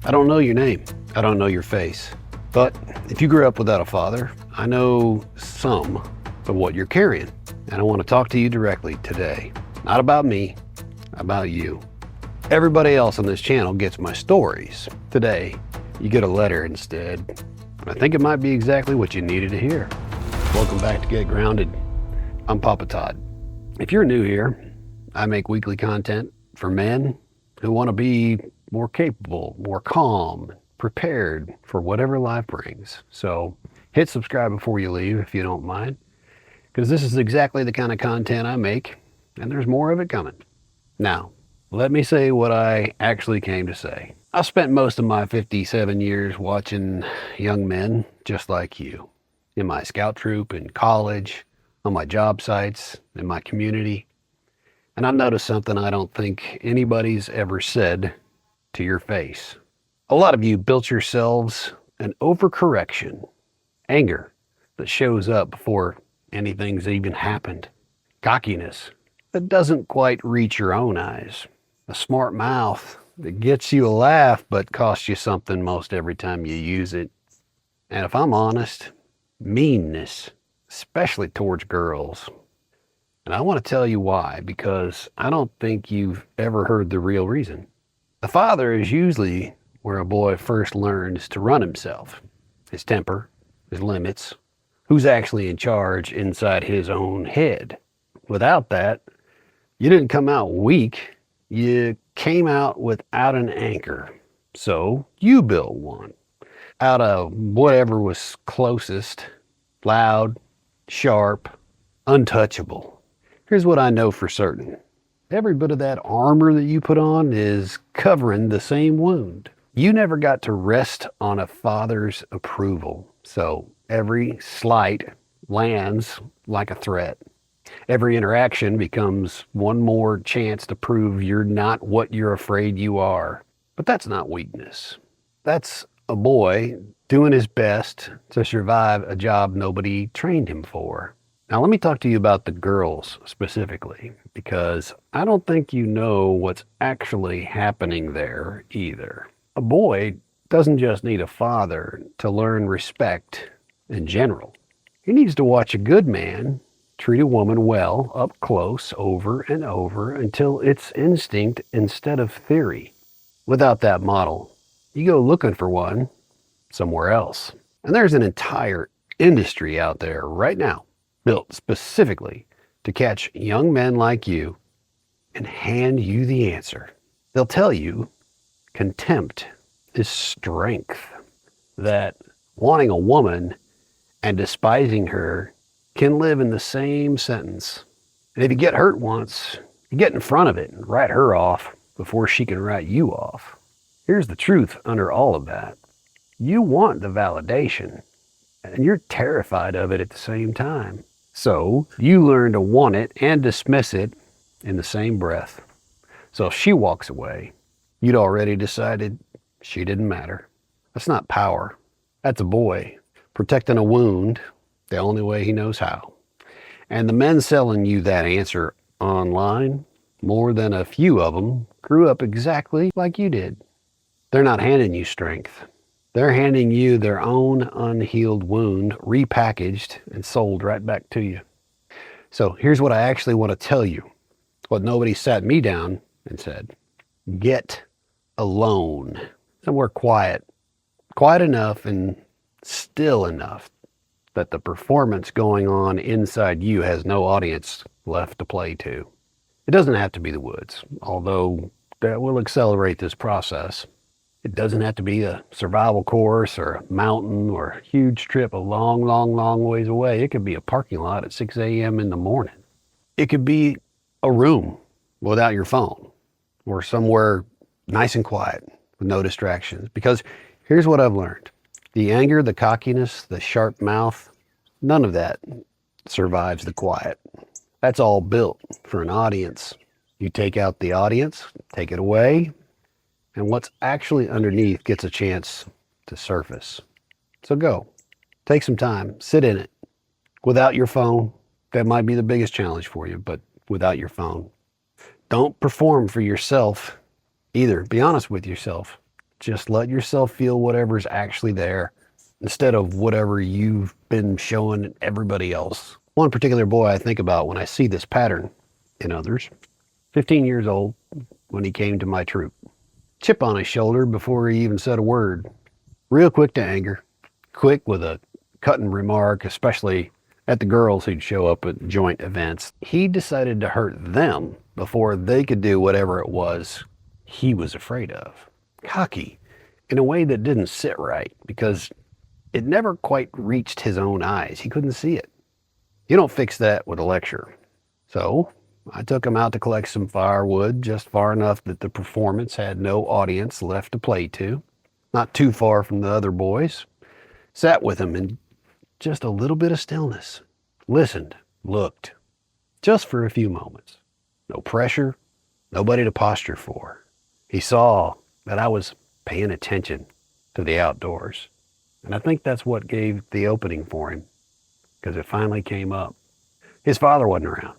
I don't know your name. I don't know your face. But if you grew up without a father, I know some of what you're carrying. And I want to talk to you directly today. Not about me, about you. Everybody else on this channel gets my stories. Today, you get a letter instead. I think it might be exactly what you needed to hear. Welcome back to Get Grounded. I'm Papa Todd. If you're new here, I make weekly content for men who want to be more capable, more calm, prepared for whatever life brings. So hit subscribe before you leave if you don't mind, because this is exactly the kind of content I make, and there's more of it coming. Now, let me say what I actually came to say. I spent most of my 57 years watching young men just like you, in my scout troop, in college, on my job sites, in my community. And I've noticed something I don't think anybody's ever said to your face. A lot of you built yourselves an overcorrection, anger that shows up before anything's even happened, cockiness that doesn't quite reach your own eyes, a smart mouth that gets you a laugh but costs you something most every time you use it. And if I'm honest, meanness, especially towards girls. And I want to tell you why, because I don't think you've ever heard the real reason. The father is usually where a boy first learns to run himself, his temper, his limits, who's actually in charge inside his own head. Without that, you didn't come out weak, you came out without an anchor. So you built one out of whatever was closest, loud, sharp, untouchable. Here's what I know for certain. Every bit of that armor that you put on is covering the same wound. You never got to rest on a father's approval, so every slight lands like a threat. Every interaction becomes one more chance to prove you're not what you're afraid you are. But that's not weakness. That's a boy doing his best to survive a job nobody trained him for. Now let me talk to you about the girls specifically, because I don't think you know what's actually happening there either. A boy doesn't just need a father to learn respect in general. He needs to watch a good man treat a woman well up close over and over until it's instinct instead of theory. Without that model, you go looking for one somewhere else. And there's an entire industry out there right now built specifically to catch young men like you and hand you the answer. They'll tell you contempt is strength, that wanting a woman and despising her can live in the same sentence. And if you get hurt once, you get in front of it and write her off before she can write you off. Here's the truth under all of that. You want the validation, and you're terrified of it at the same time. So you learn to want it and dismiss it in the same breath. So if she walks away, you'd already decided she didn't matter. That's not power. That's a boy protecting a wound the only way he knows how. And the men selling you that answer online, more than a few of them grew up exactly like you did. They're not handing you strength. They're handing you their own unhealed wound, repackaged and sold right back to you. So here's what I actually want to tell you, what nobody sat me down and said. Get alone. Somewhere quiet. Quiet enough and still enough that the performance going on inside you has no audience left to play to. It doesn't have to be the woods, although that will accelerate this process. It doesn't have to be a survival course or a mountain or a huge trip a long, long, long ways away. It could be a parking lot at 6 a.m. in the morning. It could be a room without your phone or somewhere nice and quiet with no distractions. Because here's what I've learned. The anger, the cockiness, the sharp mouth, none of that survives the quiet. That's all built for an audience. You take out the audience, take it away, and what's actually underneath gets a chance to surface. So go, take some time, sit in it. Without your phone, that might be the biggest challenge for you, but without your phone. Don't perform for yourself either. Be honest with yourself. Just let yourself feel whatever's actually there instead of whatever you've been showing everybody else. One particular boy I think about when I see this pattern in others, 15 years old when he came to my troop. Chip on his shoulder before he even said a word. Real quick to anger, quick with a cutting remark, especially at the girls who'd show up at joint events. He decided to hurt them before they could do whatever it was he was afraid of. Cocky in a way that didn't sit right because it never quite reached his own eyes. He couldn't see it. You don't fix that with a lecture. So I took him out to collect some firewood, just far enough that the performance had no audience left to play to. Not too far from the other boys. Sat with him in just a little bit of stillness. Listened, looked, just for a few moments. No pressure, nobody to posture for. He saw that I was paying attention to the outdoors. And I think that's what gave the opening for him, because it finally came up. His father wasn't around.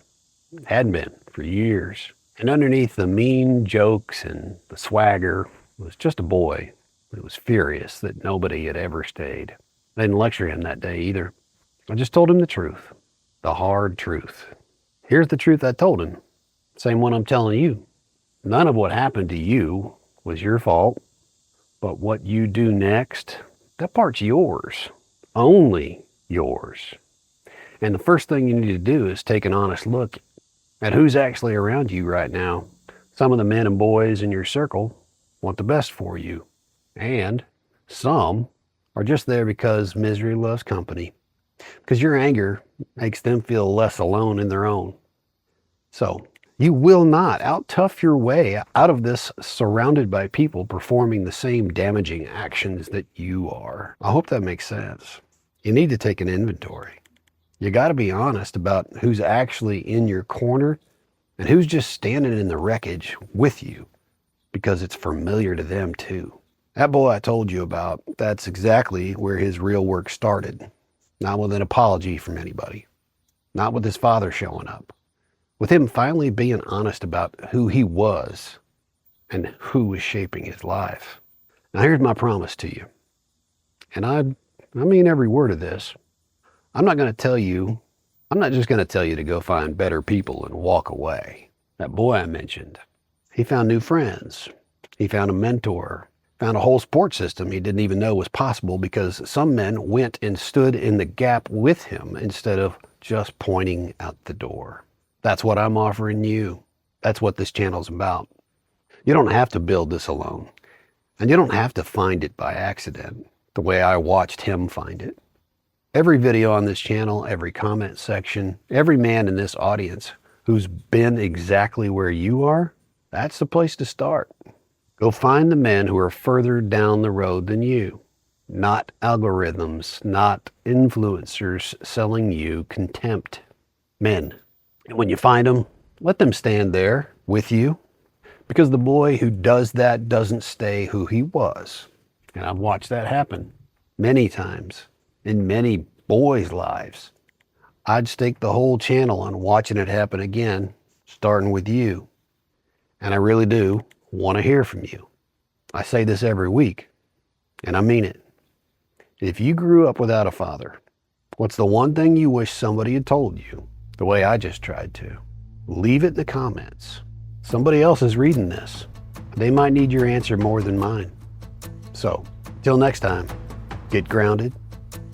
Hadn't been for years. And underneath the mean jokes and the swagger was just a boy who was furious that nobody had ever stayed. I didn't lecture him that day either. I just told him the truth, the hard truth. Here's the truth I told him, same one I'm telling you. None of what happened to you was your fault, but what you do next, that part's yours, only yours. And the first thing you need to do is take an honest look at who's actually around you right now. Some of the men and boys in your circle want the best for you, and some are just there because misery loves company, because your anger makes them feel less alone in their own. So you will not out-tough your way out of this surrounded by people performing the same damaging actions that you are. I hope that makes sense. You need to take an inventory. You got to be honest about who's actually in your corner and who's just standing in the wreckage with you because it's familiar to them too. That boy I told you about, that's exactly where his real work started. Not with an apology from anybody. Not with his father showing up. With him finally being honest about who he was and who was shaping his life. Now here's my promise to you. And I mean every word of this. I'm not just going to tell you to go find better people and walk away. That boy I mentioned, he found new friends. He found a mentor. Found a whole support system he didn't even know was possible because some men went and stood in the gap with him instead of just pointing out the door. That's what I'm offering you. That's what this channel's about. You don't have to build this alone. And you don't have to find it by accident, the way I watched him find it. Every video on this channel, every comment section, every man in this audience who's been exactly where you are, that's the place to start. Go find the men who are further down the road than you. Not algorithms, not influencers selling you contempt. Men. And when you find them, let them stand there with you, because the boy who does that doesn't stay who he was. And I've watched that happen many times in many boys' lives. I'd stake the whole channel on watching it happen again, starting with you. And I really do want to hear from you. I say this every week, and I mean it. If you grew up without a father, what's the one thing you wish somebody had told you the way I just tried to? Leave it in the comments. Somebody else is reading this. They might need your answer more than mine. So, till next time, get grounded,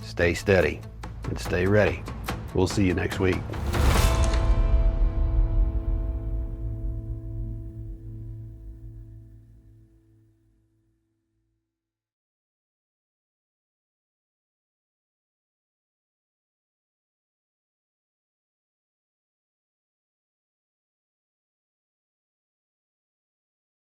stay steady, and stay ready. We'll see you next week.